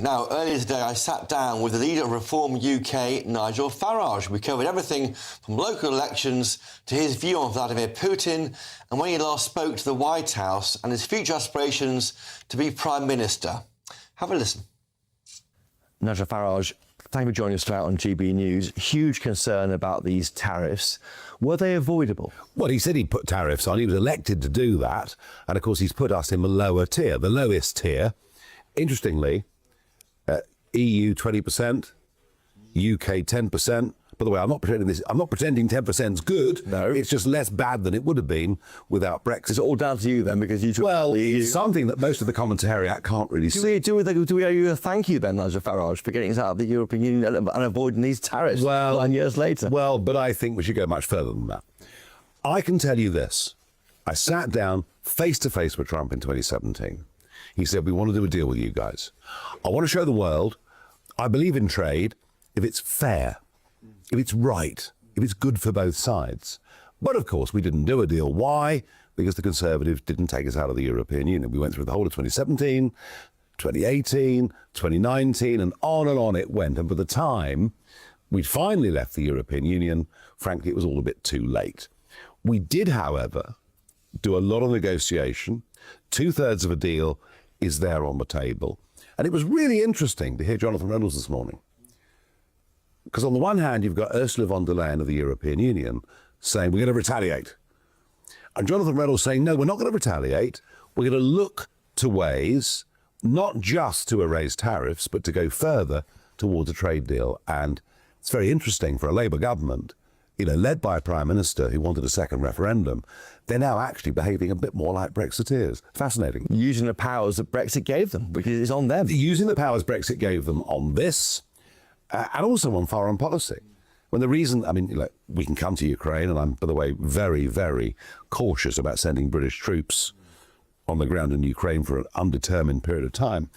Now, earlier today, I sat down with the leader of Reform UK, Nigel Farage. We covered everything from local elections to his view on Vladimir Putin and when he last spoke to the White House and his future aspirations to be Prime Minister. Have a listen. Nigel Farage, thank you for joining us tonight on GB News. Huge concern about these tariffs. Were they avoidable? Well, he said he'd put tariffs on. He was elected to do that. And, of course, he's put us in the lower tier, the lowest tier. Interestingly, EU 20%, UK 10%. By the way, I'm not pretending 10% is good. No. It's just less bad than it would have been without Brexit. It's all down to you then, because you took the EU. It's something that most of the commentariat can't really see. Do we owe you a thank you then, Nigel Farage, for getting us out of the European Union and avoiding these tariffs 9 years later? Well, but I think we should go much further than that. I can tell you this. I sat down face to face with Trump in 2017. He said, we want to do a deal with you guys. I want to show the world I believe in trade if it's fair, if it's right, if it's good for both sides. But of course, we didn't do a deal. Why? Because the Conservatives didn't take us out of the European Union. We went through the whole of 2017, 2018, 2019, and on it went. And by the time we'd finally left the European Union, frankly, it was all a bit too late. We did, however, do a lot of negotiation. 2/3 of a deal is there on the table. And it was really interesting to hear Jonathan Reynolds this morning. Because on the one hand, you've got Ursula von der Leyen of the European Union saying, we're going to retaliate. And Jonathan Reynolds saying, no, we're not going to retaliate. We're going to look to ways not just to erase tariffs, but to go further towards a trade deal. And it's very interesting for a Labour government, led by a Prime Minister who wanted a second referendum. They're now actually behaving a bit more like Brexiteers. Fascinating. Using the powers that Brexit gave them, because it's on them. Using the powers Brexit gave them on this, and also on foreign policy. When the reason, we can come to Ukraine, and I'm, by the way, very, very cautious about sending British troops on the ground in Ukraine for an undetermined period of time.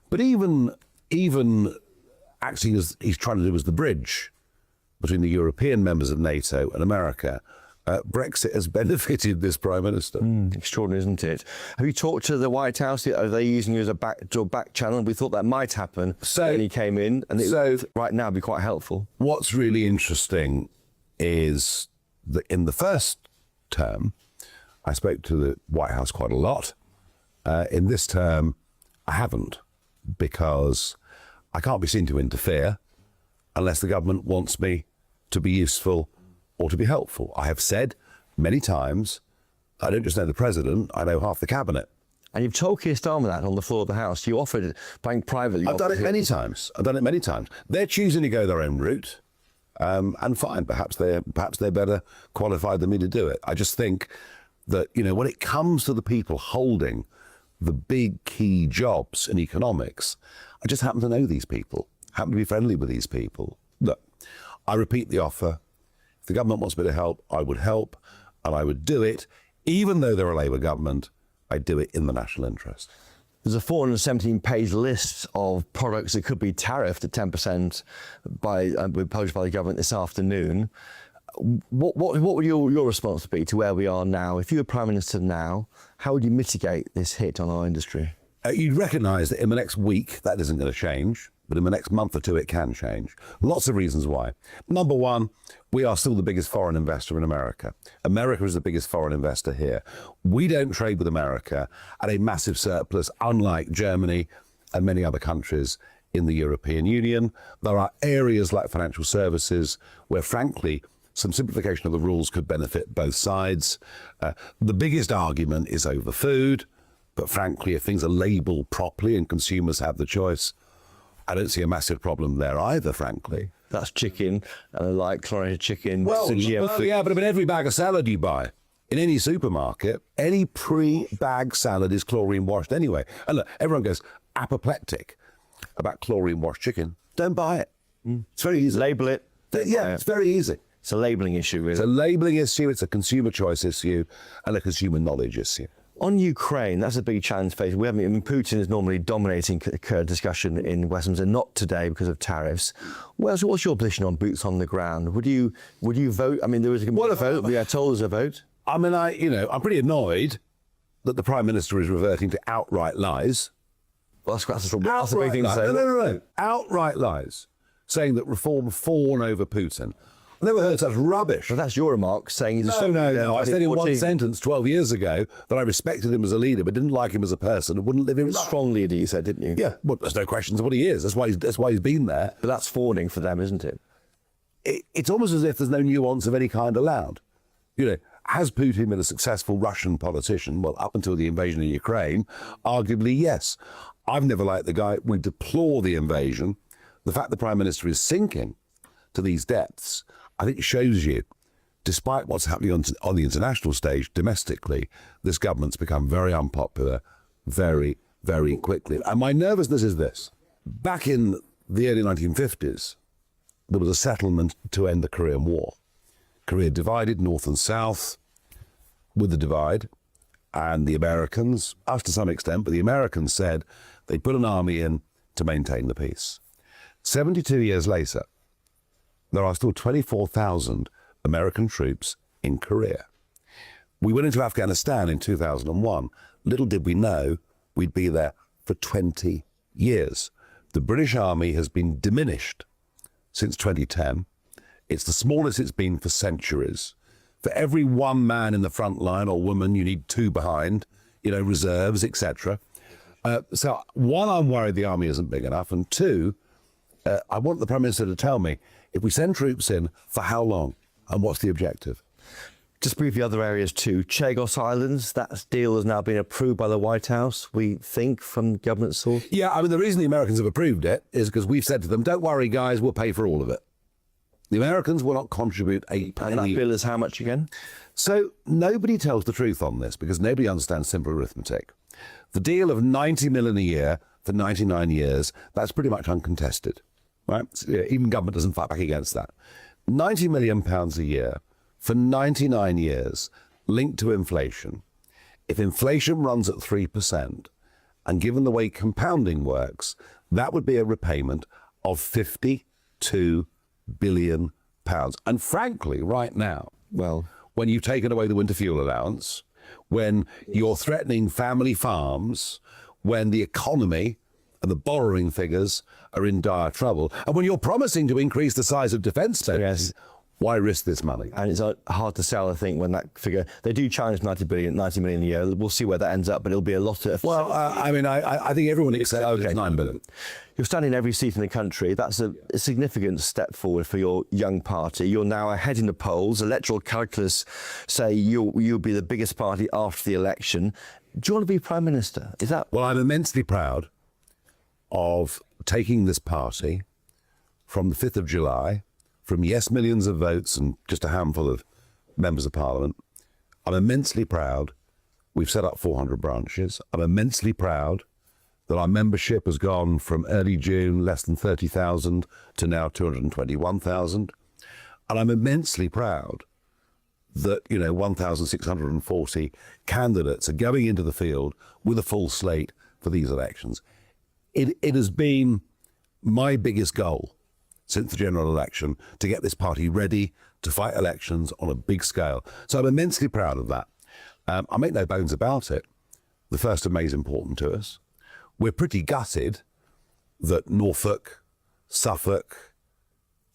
But even acting as he's trying to do as the bridge between the European members of NATO and America, Brexit has benefited this Prime Minister. Extraordinary, isn't it? Have you talked to the White House? Are they using you as a back channel? We thought that might happen when he came in, and right now be quite helpful. What's really interesting is that in the first term, I spoke to the White House quite a lot. In this term, I haven't, because I can't be seen to interfere unless the government wants me to be useful or to be helpful. I have said many times, I don't just know the president, I know half the cabinet. And you've told Keir Starmer that on the floor of the House. You offered it, paying privately. I've done it many times. They're choosing to go their own route, and fine, perhaps they're better qualified than me to do it. I just think that, when it comes to the people holding the big key jobs in economics, I just happen to know these people, happen to be friendly with these people. Look, I repeat the offer. If the government wants me to help, I would help, and I would do it. Even though they're a Labour government, I'd do it in the national interest. There's a 417-page list of products that could be tariffed at 10% proposed by the government this afternoon. What would your response be to where we are now? If you were Prime Minister now, how would you mitigate this hit on our industry? You'd recognise that in the next week, that isn't going to change. But in the next month or two, it can change. Lots of reasons why. Number one, we are still the biggest foreign investor in America. America is the biggest foreign investor here. We don't trade with America at a massive surplus, unlike Germany and many other countries in the European Union. There are areas like financial services where, frankly, some simplification of the rules could benefit both sides. The biggest argument is over food. But frankly, if things are labelled properly and consumers have the choice, I don't see a massive problem there either, frankly. That's chicken, like chlorinated chicken. But every bag of salad you buy in any supermarket, any pre-bag salad is chlorine washed anyway. And look, everyone goes apoplectic about chlorine washed chicken. Don't buy it. It's very easy. Label it. Yeah, it's very easy. It's a labelling issue, really. It's a labelling issue, it's a consumer choice issue, and a consumer knowledge issue. On Ukraine, that's a big challenge facing. Putin is normally dominating discussion in Westminster, not today because of tariffs. Well, so what's your position on boots on the ground? Would you vote? There was a vote. We are told there's a vote. I'm pretty annoyed that the Prime Minister is reverting to outright lies. Well, that's a big thing to say. No. Outright lies, saying that reform fawned over Putin. I never heard such rubbish. Well, that's your remark, saying he's No. I said in one sentence 12 years ago that I respected him as a leader, but didn't like him as a person and wouldn't live in. Strong leader, you said, didn't you? Yeah, well, there's no questions of what he is. That's why he's been there. But that's fawning for them, isn't it? It's almost as if there's no nuance of any kind allowed. You know, has Putin been a successful Russian politician? Well, up until the invasion of Ukraine, arguably yes. I've never liked the guy. We deplore the invasion. The fact the Prime Minister is sinking to these depths, I think shows you, despite what's happening on the international stage, domestically, this government's become very unpopular very, very quickly. And my nervousness is this. Back in the early 1950s, there was a settlement to end the Korean War. Korea divided North and South with the divide, and the Americans, us to some extent, but the Americans said they put an army in to maintain the peace. 72 years later, there are still 24,000 American troops in Korea. We went into Afghanistan in 2001. Little did we know we'd be there for 20 years. The British Army has been diminished since 2010. It's the smallest it's been for centuries. For every one man in the front line or woman, you need two behind, reserves, etc. So one, I'm worried the army isn't big enough, and two, I want the Prime Minister to tell me, if we send troops in, for how long, and what's the objective? Just briefly, other areas too. Chagos Islands, that deal has now been approved by the White House, we think, from government source. Yeah, I mean, the reason the Americans have approved it is because we've said to them, don't worry, guys, we'll pay for all of it. The Americans will not contribute a penny. And that bill is how much again? So nobody tells the truth on this because nobody understands simple arithmetic. The deal of $90 million a year for 99 years, that's pretty much uncontested, right? Even government doesn't fight back against that. £90 million a year for 99 years linked to inflation. If inflation runs at 3%, and given the way compounding works, that would be a repayment of £52 billion. And frankly, right now, well, when you've taken away the winter fuel allowance, when you're threatening family farms, when the economy and the borrowing figures are in dire trouble, and when you're promising to increase the size of defence spending, yes, why risk this money? And it's hard to sell, I think, when that figure, they do challenge 90 million a year. We'll see where that ends up, but it'll be a lot of... Well, I think everyone accepts it's 9 billion. You're standing in every seat in the country. That's a significant step forward for your young party. You're now ahead in the polls. Electoral calculus say you'll be the biggest party after the election. Do you want to be Prime Minister? Is that... Well, I'm immensely proud of taking this party from the 5th of July, from yes, millions of votes and just a handful of members of Parliament. I'm immensely proud we've set up 400 branches. I'm immensely proud that our membership has gone from early June, less than 30,000, to now 221,000. And I'm immensely proud that, 1,640 candidates are going into the field with a full slate for these elections. It has been my biggest goal since the general election to get this party ready to fight elections on a big scale. So I'm immensely proud of that. I make no bones about it. The 1st of May is important to us. We're pretty gutted that Norfolk, Suffolk,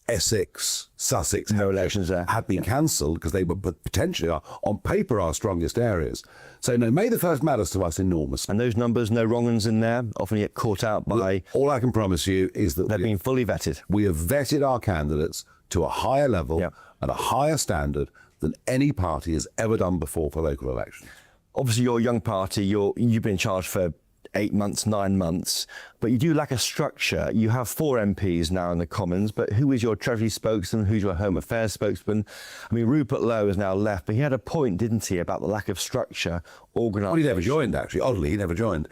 Essex, Sussex, no elections there, have been cancelled because they were potentially, on paper, our strongest areas. So no, May the 1st matters to us enormously. And those numbers, no wrong ones in there, often get caught out by... All I can promise you is that they've been fully vetted. We have vetted our candidates to a higher level and a higher standard than any party has ever done before for local elections. Obviously, you're a young party. You've been in charge for 8 months, 9 months, but you do lack a structure. You have 4 MPs now in the Commons, but who is your Treasury spokesman? Who's your Home Affairs spokesman? I mean, Rupert Lowe has now left, but he had a point, didn't he, about the lack of structure, organisation. Well, he never joined, actually. Oddly, he never joined.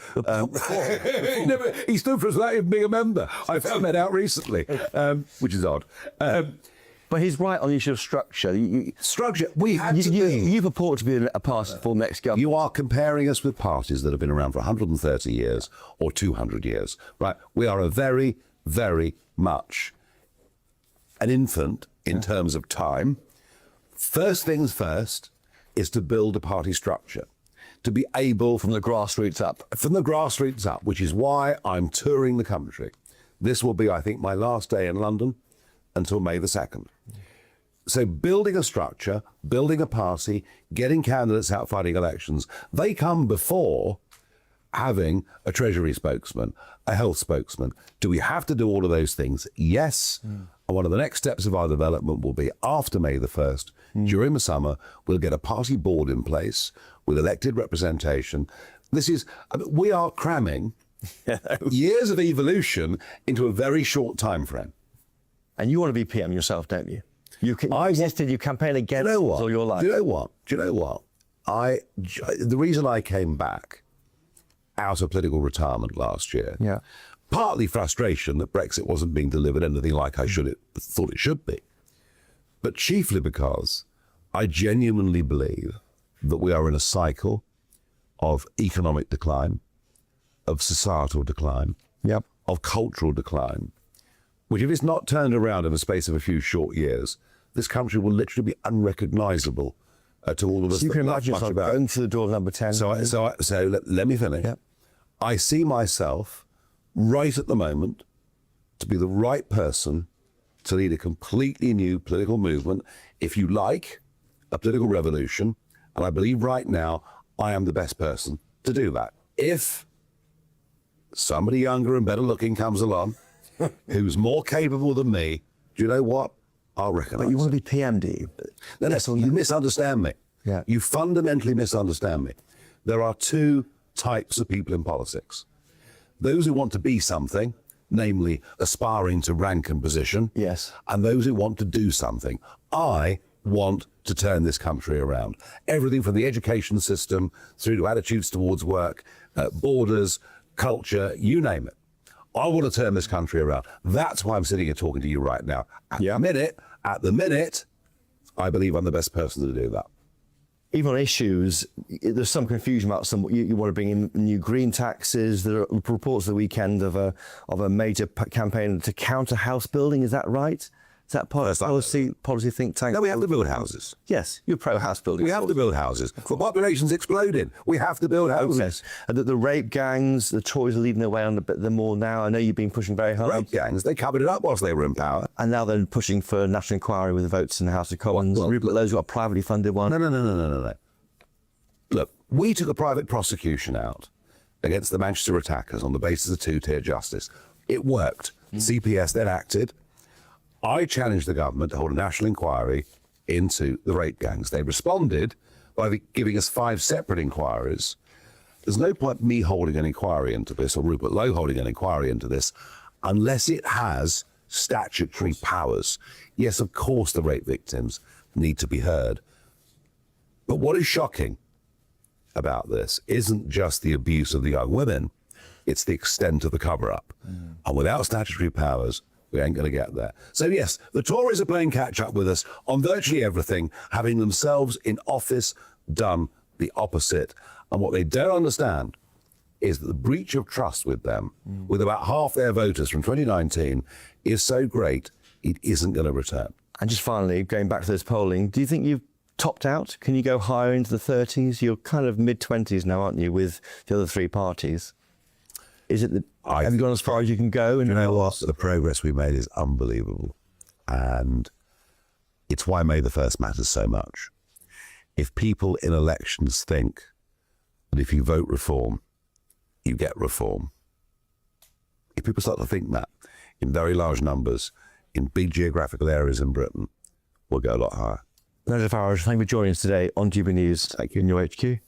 He stood for us without even being a member. I found that out recently, which is odd. But he's right on the issue of structure. Structure, we had to be. You purport to be a party for next government. You are comparing us with parties that have been around for 130 years or 200 years, right? We are a very, very much an infant in terms of time. First things first is to build a party structure, to be able From the grassroots up. from the grassroots up, which is why I'm touring the country. This will be, I think, my last day in London until May the 2nd. So building a structure, building a party, getting candidates out fighting elections, they come before having a Treasury spokesman, a health spokesman. Do we have to do all of those things? Yes. And one of the next steps of our development will be after May the 1st, during the summer, we'll get a party board in place with elected representation. This is, I mean, we are cramming years of evolution into a very short time frame. And you want to be PM yourself, don't you? You campaign against You know what? all your life. Do you know what? Do you know what? The reason I came back out of political retirement last year, Yeah. partly frustration that Brexit wasn't being delivered anything like I thought it should be, but chiefly because I genuinely believe that we are in a cycle of economic decline, of societal decline, Yep. of cultural decline, which if it's not turned around in the space of a few short years, this country will literally be unrecognisable to all of us. So you that can love imagine much yourself about going to the door of number 10. so let me finish. Yep. I see myself right at the moment to be the right person to lead a completely new political movement, if you like, a political revolution. And I believe right now I am the best person to do that. If somebody younger and better looking comes along who's more capable than me, do you know what? I'll recognise. But you want to be PM, do you? No, you misunderstand me. Yeah. You fundamentally misunderstand me. There are two types of people in politics. Those who want to be something, namely aspiring to rank and position. Yes. And those who want to do something. I want to turn this country around. Everything from the education system through to attitudes towards work, borders, culture, you name it. I want to turn this country around. That's why I'm sitting here talking to you right now. At the minute, I believe I'm the best person to do that. Even on issues, there's some confusion about you want to bring in new green taxes. There are reports the weekend of a major campaign to counter house building. Is that right? Is that policy think tank? No, we have to build houses. Yes, you're pro house building. We have to build houses. The population's exploding. We have to build houses. Yes. And the rape gangs, the Tories are leading the way on the more now. I know you've been pushing very hard. Rape gangs, they covered it up whilst they were in power. And now they're pushing for a national inquiry with the votes in the House of Commons. Rupert Lowe's got a privately funded one. No. Look, we took a private prosecution out against the Manchester attackers on the basis of two-tier justice. It worked. CPS then acted. I challenged the government to hold a national inquiry into the rape gangs. They responded by giving us 5 separate inquiries. There's no point me holding an inquiry into this or Rupert Lowe holding an inquiry into this unless it has statutory powers. Yes, of course, the rape victims need to be heard. But what is shocking about this isn't just the abuse of the young women, it's the extent of the cover-up. And without statutory powers, we ain't going to get there. So yes, the Tories are playing catch-up with us on virtually everything, having themselves in office done the opposite. And what they don't understand is that the breach of trust with them, with about half their voters from 2019, is so great, it isn't going to return. And just finally, going back to this polling, do you think you've topped out? Can you go higher into the 30s? You're kind of mid-20s now, aren't you, with the other 3 parties? Is it have you gone as far as you can go? And you know what? The progress we made is unbelievable. And it's why May the 1st matters so much. If people in elections think that if you vote reform, you get reform. If people start to think that in very large numbers, in big geographical areas in Britain, we'll go a lot higher. Nigel Farage, thank you for joining us today on GB News. Thank you. In your HQ.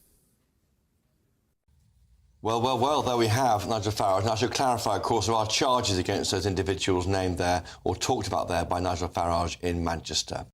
Well, there we have Nigel Farage. Now, I should clarify, of course, there are charges against those individuals named there or talked about there by Nigel Farage in Manchester.